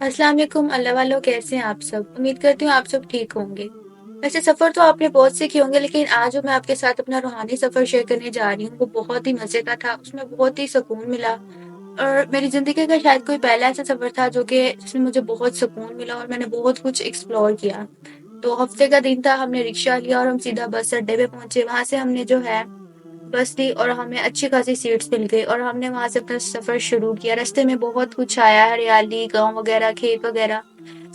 अस्सलाम वालेकुम अल्लाह वालों, कैसे हैं आप सब? उम्मीद करती हूँ आप सब ठीक होंगे। वैसे सफ़र तो आपने बहुत से किए होंगे, लेकिन आज जो मैं आपके साथ अपना रूहानी सफ़र शेयर करने जा रही हूँ वो बहुत ही मज़े का था। उसमें बहुत ही सुकून मिला और मेरी ज़िंदगी का शायद कोई पहला ऐसा सफ़र था जो कि जिसमें मुझे बहुत सुकून मिला और मैंने बहुत कुछ एक्सप्लोर किया। तो हफ्ते का दिन था, हमने रिक्शा लिया और हम सीधा बस अड्डे पे पहुंचे। वहां से हमने जो है बस ली और हमें अच्छी खासी सीट्स मिल गई और हमने वहां से अपना सफर शुरू किया। रास्ते में बहुत कुछ आया, हरियाली, गांव वगैरह, खेत वगैरह।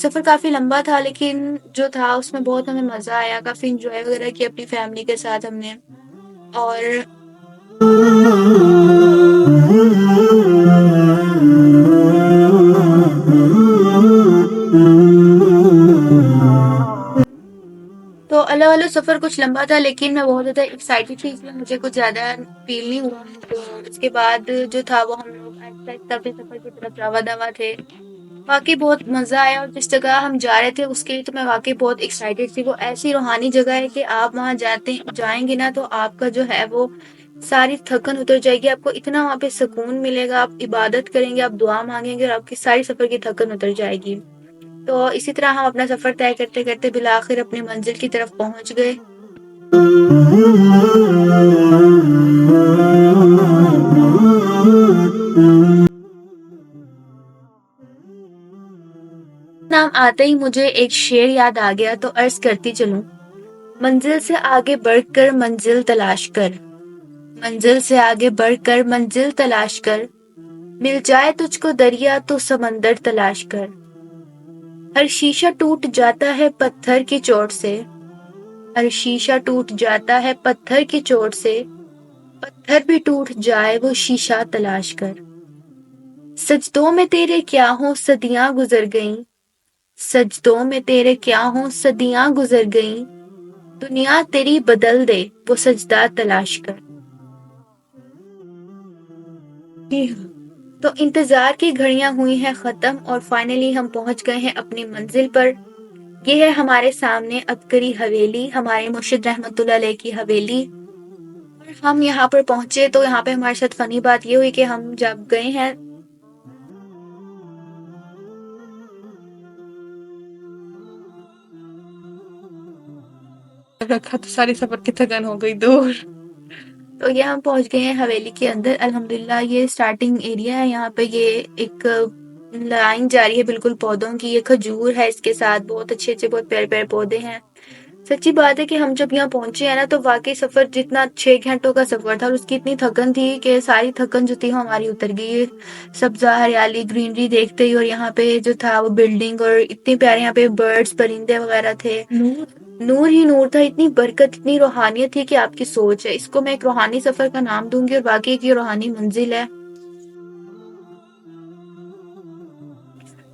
सफर काफी लंबा था, लेकिन जो था उसमें बहुत हमें मजा आया, काफी इंजॉय वगैरह किया अपनी फैमिली के साथ हमने। और तो अल्लाह वाला सफर कुछ लंबा था, लेकिन मैं बहुत ज्यादा एक्साइटेड थी, इसलिए मुझे कुछ ज्यादा फील नहीं हुआ। तो उसके बाद जो था वो हम लोग आहिस्ता आहिस्ता अपने सफर की तरफ रवा दवा थे। वाकई बहुत मजा आया और जिस जगह हम जा रहे थे उसके लिए तो मैं वाकई बहुत एक्साइटेड थी। वो ऐसी रूहानी जगह है कि आप वहां जाते जाएंगे ना तो आपका जो है वो सारी थकन उतर जाएगी। आपको इतना वहां पे सुकून मिलेगा, आप इबादत करेंगे, आप दुआ मांगेंगे और आपकी सारी सफर की थकन उतर जाएगी। तो इसी तरह हम अपना सफर तय करते करते बिल आखिर अपनी मंजिल की तरफ पहुंच गए। नाम आते ही मुझे एक शेर याद आ गया, तो अर्ज करती चलूं। मंजिल से आगे बढ़कर मंजिल तलाश कर, मंजिल से आगे बढ़कर मंजिल तलाश कर, मिल जाए तुझको दरिया तो समंदर तलाश कर। हर शीशा टूट जाता है पत्थर की चोट से, हर शीशा टूट जाता है पत्थर की चोट से, पत्थर भी टूट जाए वो शीशा तलाश कर। सजदों में तेरे क्या हो सदियां गुजर गईं, सजदों में तेरे क्या हो सदियां गुजर गईं, दुनिया तेरी बदल दे वो सजदा तलाश कर। जी हाँ। तो इंतजार की घड़ियां हुई हैं खत्म और फाइनली हम पहुंच गए हैं अपनी मंजिल पर। ये है हमारे सामने अबकरी हवेली, हमारे मुर्शिद रहमतुल्लाह अलैह की हवेली। और हम यहाँ पर पहुंचे तो यहाँ पे हमारे साथ फनी बात ये हुई कि हम जब गए हैं रखा तो सारी सफर की थकान हो गई दूर। तो ये हम पहुंच गए हैं हवेली के अंदर। अल्हम्दुलिल्लाह ये स्टार्टिंग एरिया है, यहाँ पे ये एक लाइन जा रही है बिल्कुल पौधों की। ये खजूर है, इसके साथ बहुत अच्छे अच्छे बहुत प्यारे प्यारे पौधे हैं। सच्ची बात है कि हम जब यहाँ पहुंचे हैं ना तो वाकई सफर जितना 6 घंटों का सफर था और उसकी इतनी थकन थी कि सारी थकन जो थी वो हमारी उतर गई। सब्जा हरियाली ग्रीनरी देखते ही और यहाँ पे जो था वो बिल्डिंग और इतने प्यारे यहाँ पे बर्ड्स परिंदे वगैरह थे। नूर ही नूर था, इतनी बरकत इतनी रूहानियत थी कि आपकी सोच है। इसको मैं एक रूहानी सफर का नाम दूंगी और वाकई की रूहानी मंजिल है।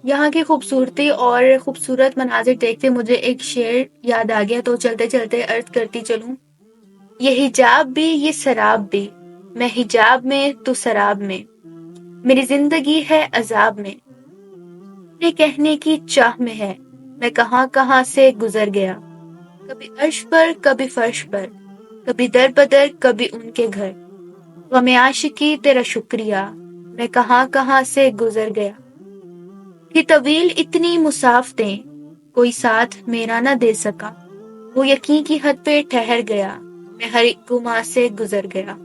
यहाँ की खूबसूरती और खूबसूरत मनाजिर देखते मुझे एक शेर याद आ गया, तो चलते चलते अर्ज करती चलूं। ये हिजाब भी ये शराब भी, मैं हिजाब में तू शराब में, मेरी जिंदगी है अजाब में, ये कहने की चाह में है, मैं कहाँ कहाँ से गुजर गया। कभी अर्श पर कभी फर्श पर, कभी दर बदर कभी उनके घर, गमे आशिकी तेरा शुक्रिया, मैं कहाँ कहाँ से गुजर गया। थी तवील इतनी मुसाफतें, कोई साथ मेरा न दे सका, वो यकीन की हद पे ठहर गया, मैं हर एक गुमा से गुजर गया।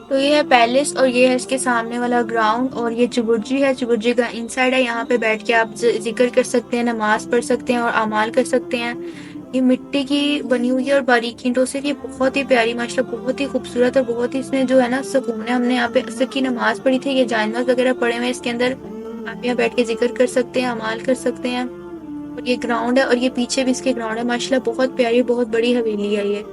तो ये है पैलेस और ये है इसके सामने वाला ग्राउंड और ये चुबुर्जी है, चुबुर्जी का इनसाइड है। यहाँ पे बैठ के आप जिक्र कर सकते हैं, नमाज पढ़ सकते हैं और अमाल कर सकते हैं। ये मिट्टी की बनी हुई है और बारीक ईंटों से। ये बहुत ही प्यारी माशाल्लाह, बहुत ही खूबसूरत और बहुत ही इसमें जो है ना सुकून है। हमने यहाँ पे असर की नमाज पढ़ी थी। ये जानवर वगैरह पड़े हुए हैं इसके अंदर, आप यहाँ बैठ के जिक्र कर सकते हैं, अमाल कर सकते हैं। और ये ग्राउंड है और ये पीछे भी इसके ग्राउंड है। माशाल्लाह बहुत प्यारी, बहुत बड़ी हवेली है ये।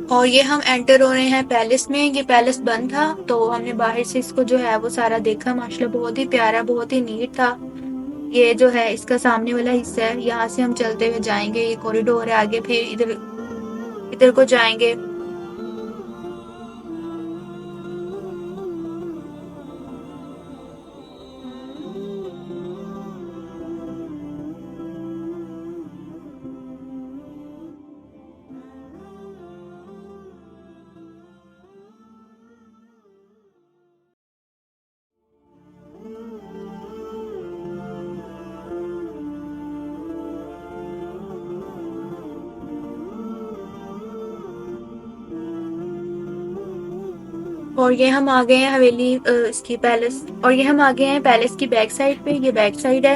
और ये हम एंटर हो रहे हैं पैलेस में। ये पैलेस बंद था तो हमने बाहर से इसको जो है वो सारा देखा। माशाल्लाह बहुत ही प्यारा, बहुत ही नीट था। ये जो है इसका सामने वाला हिस्सा है, यहाँ से हम चलते हुए जाएंगे। ये कॉरिडोर है आगे, फिर इधर इधर को जाएंगे। और ये हम आ गए हैं हवेली इसकी पैलेस, और ये हम आ गए हैं पैलेस की बैक साइड पे। ये बैक साइड है,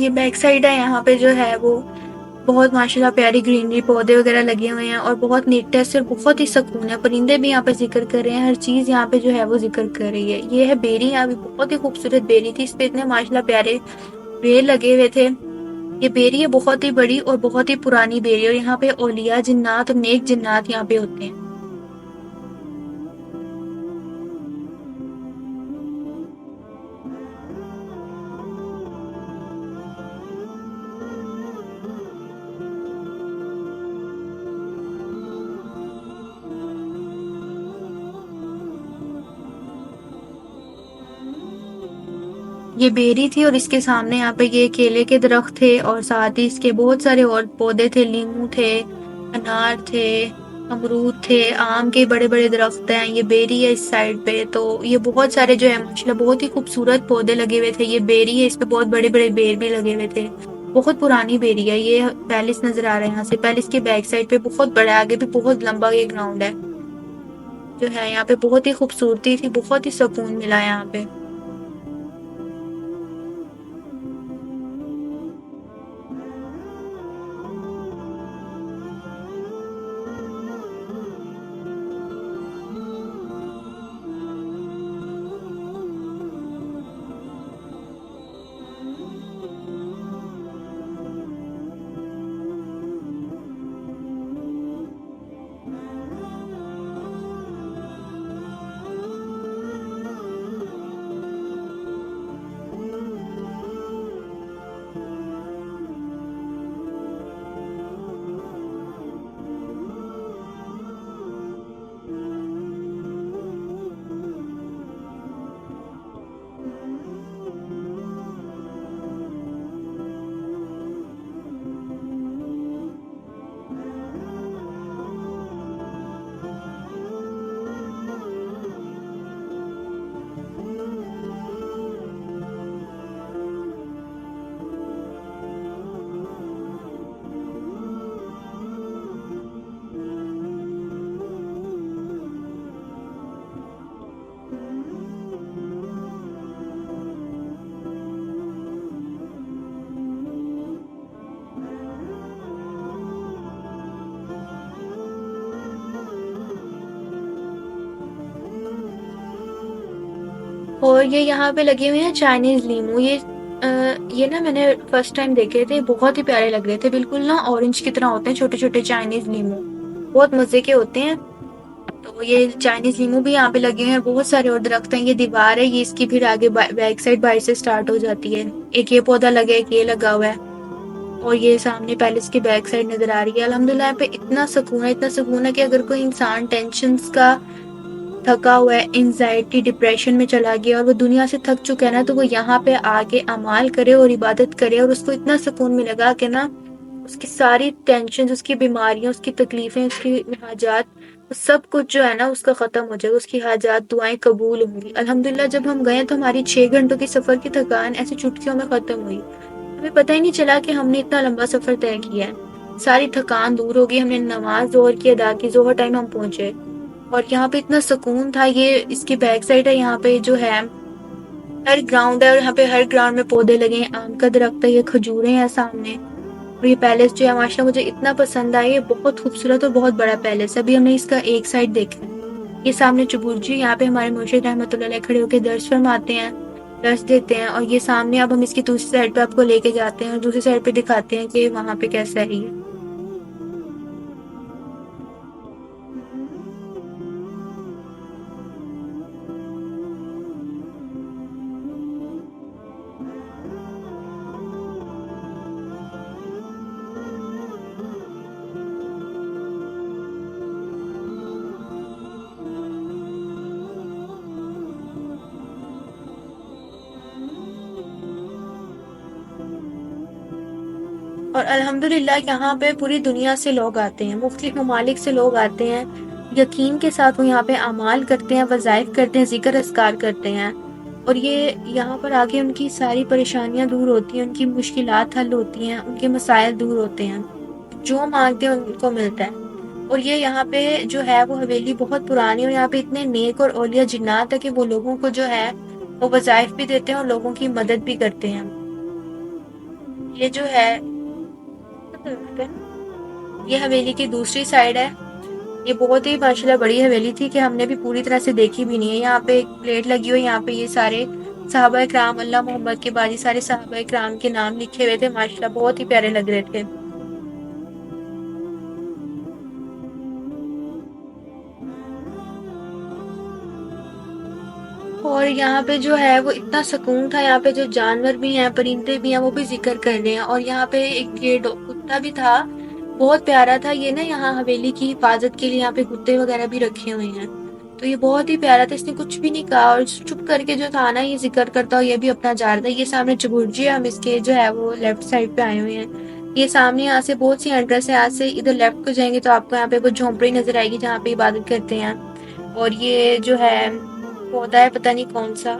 ये बैक साइड है। यहाँ पे जो है वो बहुत माशाल्लाह प्यारी ग्रीनरी, पौधे वगैरह लगे हुए हैं और बहुत नीटनेस और बहुत ही सुकून है। परिंदे भी यहाँ पे जिक्र कर रहे हैं, हर चीज यहाँ पे जो है वो जिक्र कर रही है। ये है बेरी, यहाँ पे बहुत ही खूबसूरत बेरी थी। इस पे इतने माशाल्लाह प्यारे पेड़ लगे हुए थे। ये बेरी है बहुत ही बड़ी और बहुत ही पुरानी बेरी, और यहाँ पे औलिया जिन्नात और नेक जिन्नात यहाँ पे होते हैं। ये बेरी थी और इसके सामने यहाँ पे ये केले के दरख्त थे और साथ ही इसके बहुत सारे और पौधे थे। लीमू थे, अनार थे, अमरूद थे, आम के बड़े बड़े दरख्त हैं। ये बेरी है इस साइड पे। तो ये बहुत सारे जो है माशाल्लाह बहुत ही खूबसूरत पौधे लगे हुए थे। ये बेरी है, इस पे बहुत बड़े बड़े बेर भी लगे हुए थे। बहुत पुरानी बेरी है। ये पैलेस नजर आ रहा है यहाँ से। पैलेस के बैक साइड पे बहुत बड़ा, आगे भी बहुत लंबा ये ग्राउंड है जो है। यहाँ पे बहुत ही खूबसूरती थी, बहुत ही सुकून मिला यहाँ पे। और ये यहाँ पे लगे हुए हैं चाइनीज लीमू। ये ना मैंने फर्स्ट टाइम देखे थे, बहुत ही प्यारे लग रहे थे, बिल्कुल ना ऑरेंज की तरह होते हैं छोटे छोटे चाइनीज लीमू, बहुत मजे के होते हैं। तो ये चाइनीज लीमू भी यहाँ पे लगे हुए हैं, बहुत सारे और दरख्त हैं। ये दीवार है, ये इसकी फिर आगे बैक साइड बाहर से स्टार्ट हो जाती है। एक ये पौधा लगा है, एक ये लगा हुआ है। और ये सामने पैलेस की बैक साइड नजर आ रही है। अल्हम्दुलिल्लाह यहाँ पे इतना सुकून है, इतना सुकून है कि अगर कोई इंसान टेंशन का थका हुआ है, एंजाइटी डिप्रेशन में चला गया और वो दुनिया से थक चुका है ना, तो वो यहाँ पे आके अमाल करे और इबादत करे और उसको इतना सुकून मिलेगा कि ना उसकी सारी टेंशन, उसकी बीमारियां, उसकी तकलीफें, उसकी हाजात, सब कुछ जो है ना उसका खत्म हो जाएगा। उसकी हाजात दुआएं कबूल होंगी। अल्हम्दुलिल्लाह जब हम गए तो हमारी 6 घंटों की सफर की थकान ऐसे चुटकियों में खत्म हुई। हमें पता ही नहीं चला कि हमने इतना लंबा सफर तय किया है। सारी थकान दूर हो गई। हमने नमाज जोहर की अदा की, जोहर टाइम हम पहुंचे और यहाँ पे इतना सुकून था। ये इसकी बैक साइड है, यहाँ पे जो है हर ग्राउंड है और यहाँ पे हर ग्राउंड में पौधे लगे हैं, आम का दरख्त है, ये खजूरें हैं सामने। और ये पैलेस जो है माशाल्लाह मुझे इतना पसंद आया। ये बहुत खूबसूरत और बहुत बड़ा पैलेस है। अभी हमने इसका एक साइड देखा है। ये सामने चबुर्जी, यहाँ पे हमारे मुर्शिद रहमतुल्लाह अलैह खड़े होकर दर्श फरमाते हैं, दर्श देते हैं। और ये सामने अब हम इसकी दूसरी साइड पे आपको लेके जाते हैं और दूसरी साइड पे दिखाते हैं कि वहां पे कैसा है ये। और अल्हम्दुलिल्लाह यहाँ पे पूरी दुनिया से लोग आते हैं, मुख्तलिफ ममालिक से लोग आते हैं। यकीन के साथ वो यहाँ पे अमाल करते हैं, वज़ाइफ करते हैं, जिक्र अस्कार करते हैं। और ये यहाँ पर आके उनकी सारी परेशानियां दूर होती हैं, उनकी मुश्किलात हल होती हैं, उनके मसाइल दूर होते हैं। जो मांगते हैं उनको मिलता है। और ये यहाँ पे जो है वो हवेली बहुत पुरानी, और यहाँ पे इतने नेक और औलिया जिन्नात है कि वो लोगों को जो है वो वज़ाइफ भी देते हैं और लोगों की मदद भी करते हैं। ये जो है ये हवेली की दूसरी साइड है। ये बहुत ही माशाल्लाह बड़ी हवेली थी कि हमने भी पूरी तरह से देखी भी नहीं है। यहाँ पे एक प्लेट लगी हुई, यहाँ पे ये सारे सहाबा इकराम, अल्लाह मोहम्मद के बाद ये सारे सहाबा इकराम के नाम लिखे हुए थे। माशाल्लाह बहुत ही प्यारे लग रहे थे। और यहाँ पे जो है वो इतना सुकून था। यहाँ पे जो जानवर भी हैं, परिंदे भी हैं, वो भी जिक्र कर रहे हैं। और यहाँ पे एक ये कुत्ता भी था, बहुत प्यारा था। ये ना यहाँ हवेली की हिफाजत के लिए यहाँ पे कुत्ते वगैरह भी रखे हुए हैं। तो ये बहुत ही प्यारा था, इसने कुछ भी नहीं कहा और चुप करके जो था ना ये जिक्र करता और ये भी अपना जा रहा था। ये सामने चबुर्जी है, हम इसके जो है वो लेफ्ट साइड पे आए हुए हैं। ये सामने यहाँ से बहुत सी एंट्रेंस है। यहाँ से इधर लेफ्ट को जाएंगे तो आपको यहाँ पे वो झोंपड़ी नजर आएगी जहाँ पे इबादत करते हैं। और ये जो है पौधा है, पता नहीं कौन सा।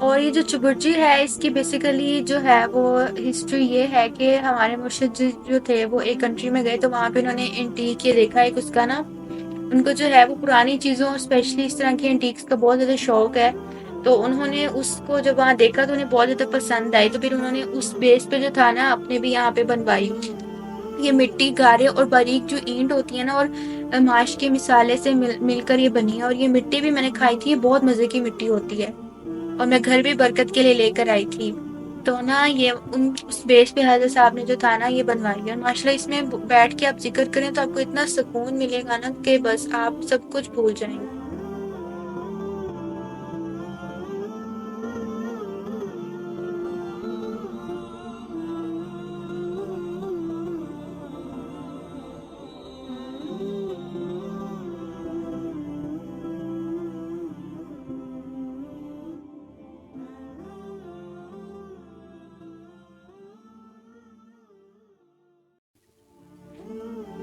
और ये जो चुबुर्जी है इसकी बेसिकली जो है वो हिस्ट्री ये है कि हमारे मुर्शिद जी जो थे वो एक कंट्री में गए तो वहां पे उन्होंने एंटीक ये देखा, एक उसका ना उनको जो है वो पुरानी चीजों स्पेशली इस तरह की एंटीक्स का बहुत ज्यादा शौक है। तो उन्होंने उसको जब वहां देखा तो उन्हें बहुत ज्यादा पसंद आई, तो फिर उन्होंने उस बेस पे जो था ना अपने भी यहाँ पे बनवाई। ये मिट्टी, गारे और बारीक जो ईंट होती है ना और माश के मिसाले से मिलकर ये बनी है। और ये मिट्टी भी मैंने खाई थी, ये बहुत मजे की मिट्टी होती है। और मैं घर भी बरकत के लिए लेकर आई थी। तो ना ये उन उस बेस पे हजरत साहब ने जो था ना ये बनवाई है। और माशाल्लाह इसमें बैठ के आप जिक्र करें तो आपको इतना सुकून मिलेगा ना कि बस आप सब कुछ भूल जाएंगे।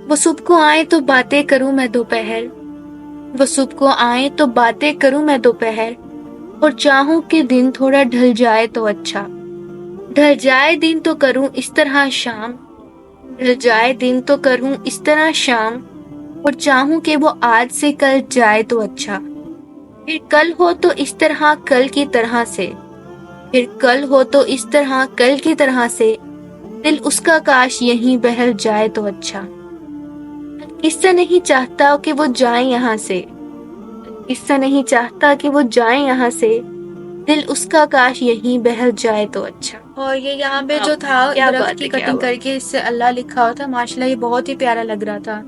वो सुबह को आए तो बातें करूं मैं दोपहर, वो सुबह को आए तो बातें करूं मैं दोपहर, और चाहूं कि दिन थोड़ा ढल जाए तो अच्छा। ढल जाए दिन तो करूं इस तरह शाम, ढल जाए दिन तो करूं इस तरह शाम, और चाहूं कि वो आज से कल जाए तो अच्छा। फिर कल हो तो इस तरह कल की तरह से, फिर कल हो तो इस तरह कल की तरह से, दिल उसका काश यहीं बहल जाए तो अच्छा। किस्सा नहीं चाहता कि वो जाए यहाँ से, किस्सा नहीं चाहता कि वो जाए यहाँ से, दिल उसका काश यहीं बहल जाए तो अच्छा। और ये यहाँ पे जो था दरख्त की कटिंग करके इससे अल्लाह लिखा हुआ था, माशाल्लाह ये बहुत ही प्यारा लग रहा था।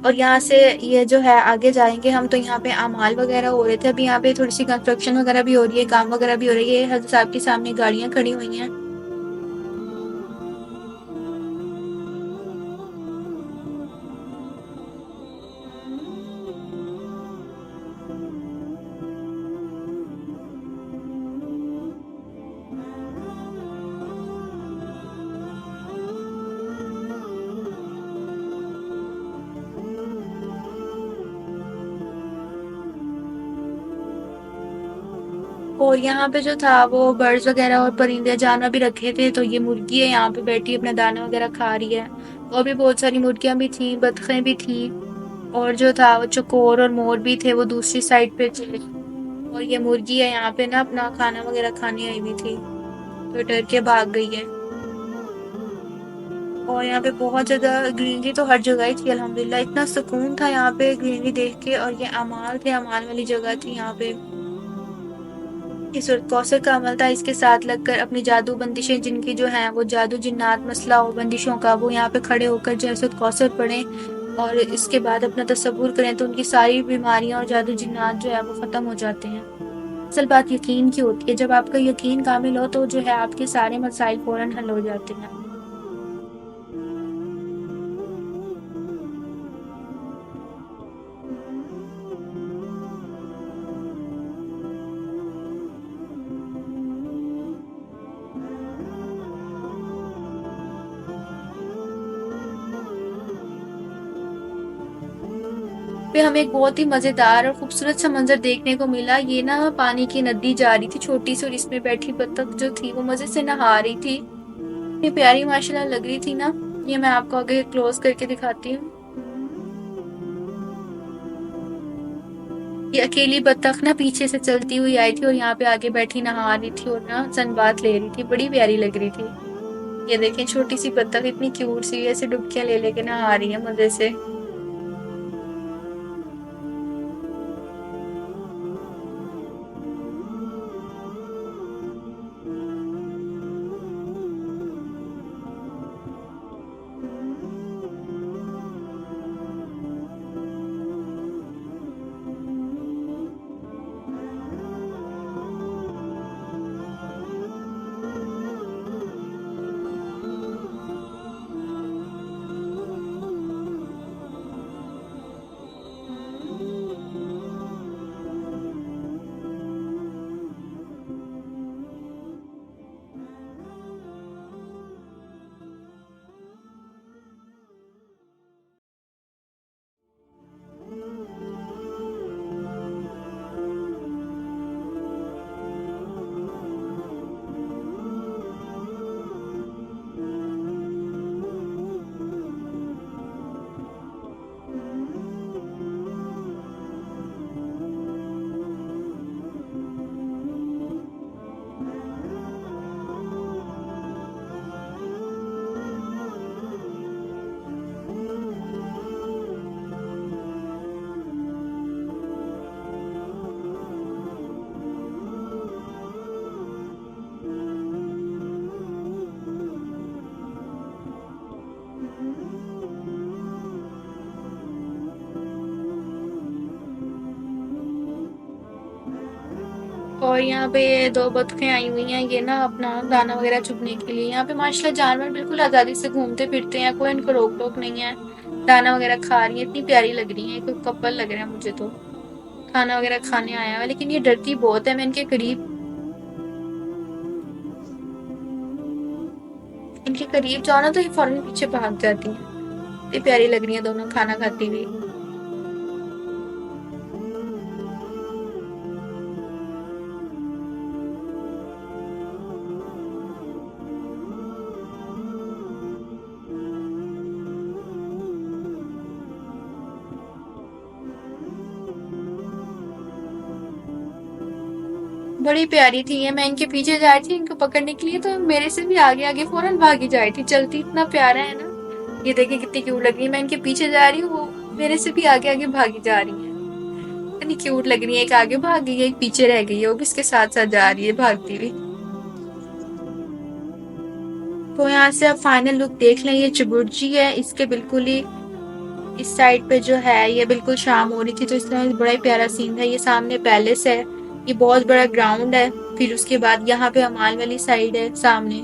और यहाँ से ये जो है आगे जाएंगे हम तो यहाँ पे अमाल वगैरह हो रहे थे। अभी यहाँ पे थोड़ी सी कंस्ट्रक्शन वगैरह भी हो रही है, काम वगैरह भी हो रही है। हजरत साहब के सामने गाड़ियां खड़ी हुई हैं। और यहाँ पे जो था वो बर्ड्स वगैरह और परिंदे जानवर भी रखे थे। तो ये मुर्गी है यहाँ पे बैठी अपना दाना वगैरह खा रही है। और भी बहुत सारी मुर्गियां भी थी, बतखें भी थी। और जो था वो चकोर और मोर भी थे, वो दूसरी साइड पे थे। और ये मुर्गी है यहाँ पे ना अपना खाना वगैरह खाने आई हुई थी, तो डर के भाग गई है। और यहाँ पे बहुत ज्यादा ग्रीनरी तो हर जगह ही थी अल्हम्दुलिल्लाह। इतना सुकून था यहाँ पे ग्रीनरी देख के। और ये अमाल थे, अमाल वाली जगह थी यहाँ पे। ये सूरत कौसर का अमल था। इसके साथ लगकर अपनी जादू बंदिशें जिनकी जो है वो जादू जिन्नात मसला और बंदिशों का, वो यहाँ पे खड़े होकर जो है सूरत कौसर पढ़ें और इसके बाद अपना तसव्वुर करें तो उनकी सारी बीमारियां और जादू जिन्नात जो है वो खत्म हो जाते हैं। असल बात यकीन की होती है। जब आपका यकीन कामिल हो तो जो है आपके सारे मसाइल फौरन हल हो जाते हैं। पे हमें एक बहुत ही मजेदार और खूबसूरत सा मंजर देखने को मिला। ये ना पानी की नदी जा रही थी छोटी सी, और इसमें बैठी बत्तख जो थी वो मजे से नहा रही थी। इतनी प्यारी माशाल्लाह लग रही थी ना। ये मैं आपको आगे क्लोज करके दिखाती हूँ। ये अकेली बत्तख ना पीछे से चलती हुई आई थी और यहाँ पे आगे बैठी नहा रही थी और ना सनबाथ ले रही थी, बड़ी प्यारी लग रही थी। ये देखें छोटी सी बत्तख इतनी क्यूट सी ऐसे डुबकियां ले लेके नहा रही है मजे से। और यहाँ पे ये दो बतखें आई हुई हैं, ये ना अपना दाना वगैरह चुगने के लिए। यहाँ पे माशाल्लाह जानवर बिल्कुल आजादी से घूमते फिरते हैं, कोई इनको रोक टोक नहीं है। दाना वगैरह खा रही है, इतनी प्यारी लग रही है। कोई कपल लग रहा है मुझे तो, खाना वगैरह खाने आया है। लेकिन ये डरती बहुत है, मैं इनके करीब जाओ ना तो ये फौरन पीछे भाग जाती है। इतनी प्यारी लग रही है दोनों खाना खाती हुई। बड़ी प्यारी थी ये, मैं इनके पीछे जा रही थी इनको पकड़ने के लिए, तो मेरे से भी आगे आगे फौरन भागी जा रही थी, चलती इतना प्यारा है ना। ये देखिए कितनी क्यूट लग रही है, मैं इनके पीछे जा रही हूँ, वो मेरे से भी आगे आगे भागी जा रही है। इतनी क्यूट लग रही है, एक आगे भाग गई है, एक पीछे रह गई है, वो भी इसके साथ साथ जा रही है भागती हुई। तो यहाँ से आप फाइनल लुक देख लें, ये चबुर्जी है, इसके बिल्कुल ही इस साइड पे जो है ये बिल्कुल शाम हो रही थी, तो इस तरह बड़ा ही प्यारा सीन था। ये सामने पैलेस है, ये बहुत बड़ा ग्राउंड है, फिर उसके बाद यहाँ पे अमाल वाली साइड है सामने,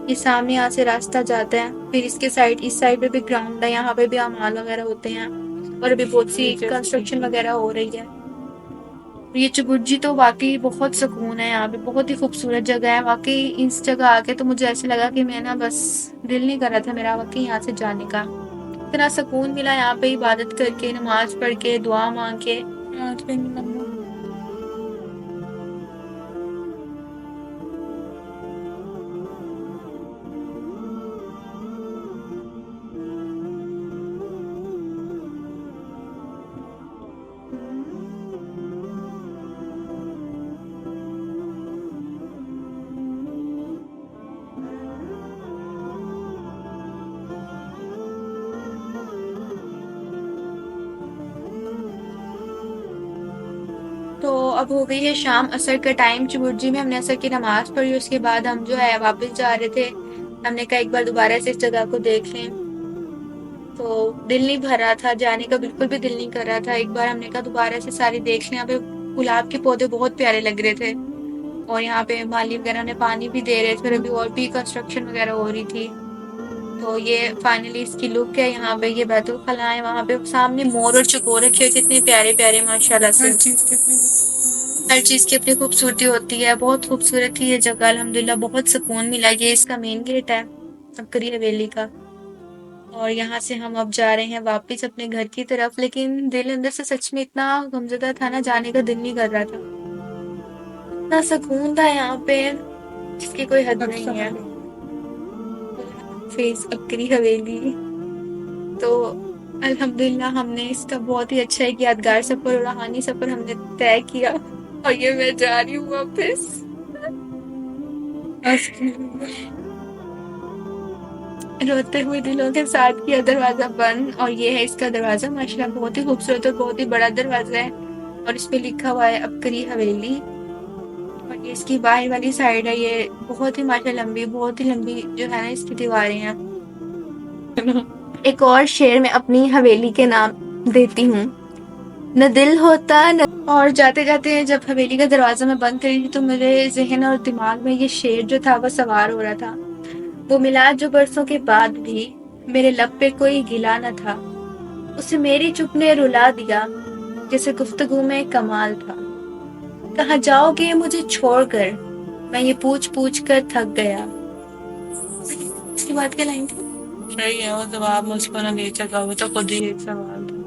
ये सामने यहाँ से रास्ता जाता है, फिर इसके साइड इस साइड पे भी ग्राउंड है, यहाँ पे भी अमाल वगैरह होते हैं, और अभी बहुत सी कंस्ट्रक्शन वगैरह हो रही है। ये चबुर्जी तो वाकई बहुत सुकून है, यहाँ पे बहुत ही खूबसूरत जगह है वाकई। इस जगह आके तो मुझे ऐसे लगा कि मैं ना बस दिल नहीं कर रहा था मेरा वाकई यहाँ से जाने का। इतना सुकून मिला यहाँ पे इबादत करके, नमाज पढ़ के, दुआ मांग के। तो अब हो गई है शाम, असर का टाइम। चबुर्जी में हमने असर की नमाज पढ़ी, उसके बाद हम जो है वापस जा रहे थे। हमने कहा एक बार दोबारा से इस जगह को देख लें, तो दिल नहीं भर रहा था जाने का, बिल्कुल भी दिल नहीं कर रहा था। एक बार हमने कहा दोबारा से सारी देख लें। यहाँ पे गुलाब के पौधे बहुत प्यारे लग रहे थे, और यहाँ पे माली वगैरह ने पानी भी दे रहे थे, फिर अभी और भी कंस्ट्रक्शन वगैरह हो रही थी। तो ये फाइनली इसकी लुक है। यहाँ पे ये बैतुल खला है, वहाँ पे सामने मोर और चकोर रखे हुए, कितने प्यारे प्यारे माशाल्लाह से। हर चीज की अपनी खूबसूरती होती है, बहुत खूबसूरत थी ये जगह अल्हम्दुलिल्लाह, बहुत सुकून मिला। ये इसका मेन गेट है अबकरी हवेली का, और यहाँ से हम अब जा रहे हैं वापस अपने घर की तरफ, लेकिन दिल अंदर से सच में इतना गमज़दा था ना, जाने का दिल नहीं कर रहा था। इतना सुकून था यहाँ पे जिसकी कोई हद नहीं है। फेस अबकरी हवेली। तो अल्हम्दुलिल्लाह हमने इसका बहुत ही अच्छा एक यादगार सफर, रूहानी सफर हमने तय किया, और ये मैं जा रही हूँ वापस। रोते हुए दिलों के साथ किया दरवाजा बंद, और ये है इसका दरवाजा, माशाल्लाह बहुत ही खूबसूरत और बहुत ही बड़ा दरवाजा है, और इस पे लिखा हुआ है अबकरी हवेली। और ये इसकी बाहर वाली साइड है, ये बहुत ही माशाल्लाह लंबी, बहुत ही लंबी जो है ना इसकी दीवारें हैं। एक और शेर मैं अपनी हवेली के नाम देती हूँ, न दिल होता न। और जाते जाते जब हवेली का दरवाजा मैं बंद करी थी, तो मेरे जहन और दिमाग में ये शेर जो था वो सवार हो रहा था। वो मिला जो बरसों के बाद भी मेरे लब पे कोई गिला न था, उसे मेरी चुप ने रुला दिया, जैसे गुफ्तगू में कमाल था। कहाँ जाओगे मुझे छोड़कर, मैं ये पूछ पूछ कर थक गया। इसके बाद क्या लाइन थी? सही है, वो जवाब मुझको न दे सका, वो तो खुद ही एक सवाल था,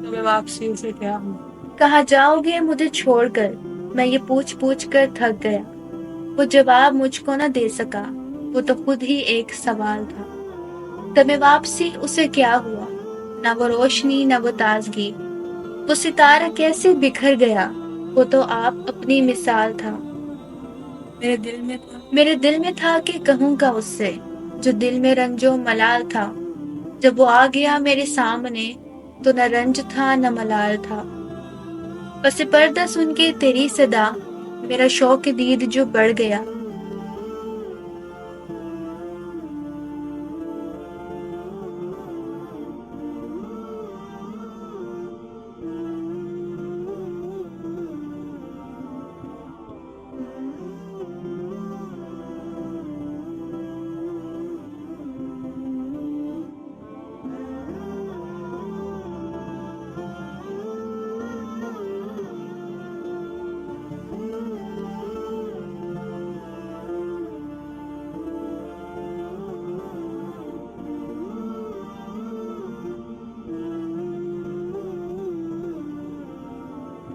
तो मैं वापसी से क्या हूँ। कहाँ जाओगे मुझे छोड़कर, मैं ये पूछ पूछ कर थक गया। वो जवाब मुझको न दे सका, वो तो खुद ही एक सवाल था। तब मैं वापसी उसे क्या हुआ, ना वो रोशनी ना वो ताजगी, वो सितारा कैसे बिखर गया, वो तो आप अपनी मिसाल था। मेरे दिल में था कि कहूँगा उससे, जो दिल में रंजो मलाल था। जब वो आ गया मेरे सामने, तो न रंज था न मलाल था। बस पर्दा सुन के तेरी सदा, मेरा शौक दीद जो बढ़ गया।